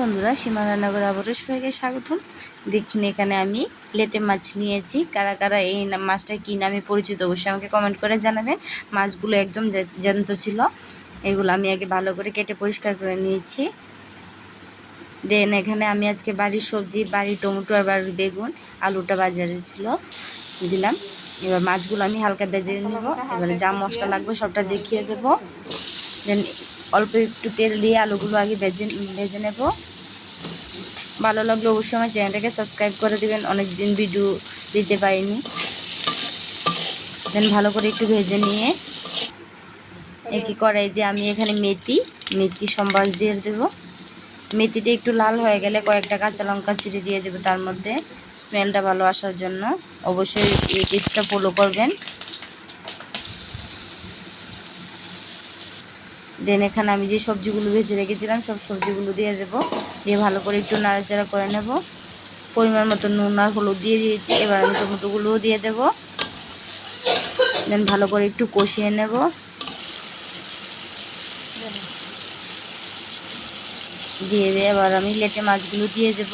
বন্ধুরা, সীমা রান্নাঘরে আবারও সবাইকে স্বাগতম। দেখুন, এখানে আমি লেটে মাছ নিয়েছি। কারা কারা এই মাছটা কী নামে পরিচিত অবশ্যই আমাকে কমেন্ট করে জানাবেন। মাছগুলো একদম জ্যান্ত ছিল। এগুলো আমি আগে ভালো করে কেটে পরিষ্কার করে নিয়েছি। দেন এখানে আমি আজকে বাড়ির সবজি, বাড়ির টমেটো আর বাড়ির বেগুন, আলুটা বাজারে ছিল, দিলাম। এবার মাছগুলো আমি হালকা ভেজে নেব। এবারে যা মশলা লাগবে সবটা দেখিয়ে দেব। দেন অল্প একটু তেল দিয়ে আলুগুলো আগে ভেজে নেব। ভালো লাগলে অবশ্যই আমার চ্যানেলটাকে সাবস্ক্রাইব করে দেবেন, অনেক দিন ভিডিও দিতে পারিনি। দেন ভালো করে একটু ভেজে নিয়ে একই কড়াই দিয়ে আমি এখানে মেথি সম্বাস দিয়ে দেবো। মেথিটা একটু লাল হয়ে গেলে কয়েকটা কাঁচা লঙ্কা ছিঁড়ে দিয়ে দেবো তার মধ্যে, স্মেলটা ভালো আসার জন্য। অবশ্যই এই টিপসটা ফলো করবেন। দেন এখানে আমি যে সবজিগুলো ভেজে রেখেছিলাম সব সবজিগুলো দিয়ে দেবো। দিয়ে ভালো করে একটু নাড়াচাড়া করে নেব। পরিমাণ মতো নুন আর হলুদ দিয়ে দিয়েছি। এবার আমি টমেটোগুলোও দিয়ে দেব। দেন ভালো করে একটু কষিয়ে নেব। দিয়ে এবার আমি লেটে মাছগুলো দিয়ে দেব।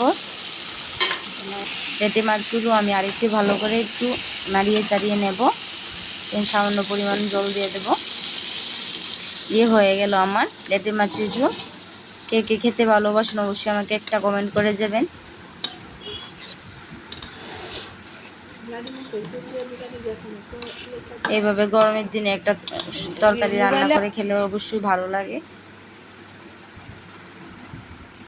লেটে মাছগুলো আমি আরেকটু ভালো করে একটু নাড়িয়ে চাড়িয়ে নেব। দেন সামান্য পরিমাণ জল দিয়ে দেব। দিয়ে হয়ে গেল আমার লেটে মাছের ঝোল। কে কে খেতে ভালোবাসেন অবশ্যই আমাকে একটা কমেন্ট করে যাবেন। এইভাবে গরমের দিনে একটা তরকারি রান্না করে খেলে অবশ্যই ভালো লাগে।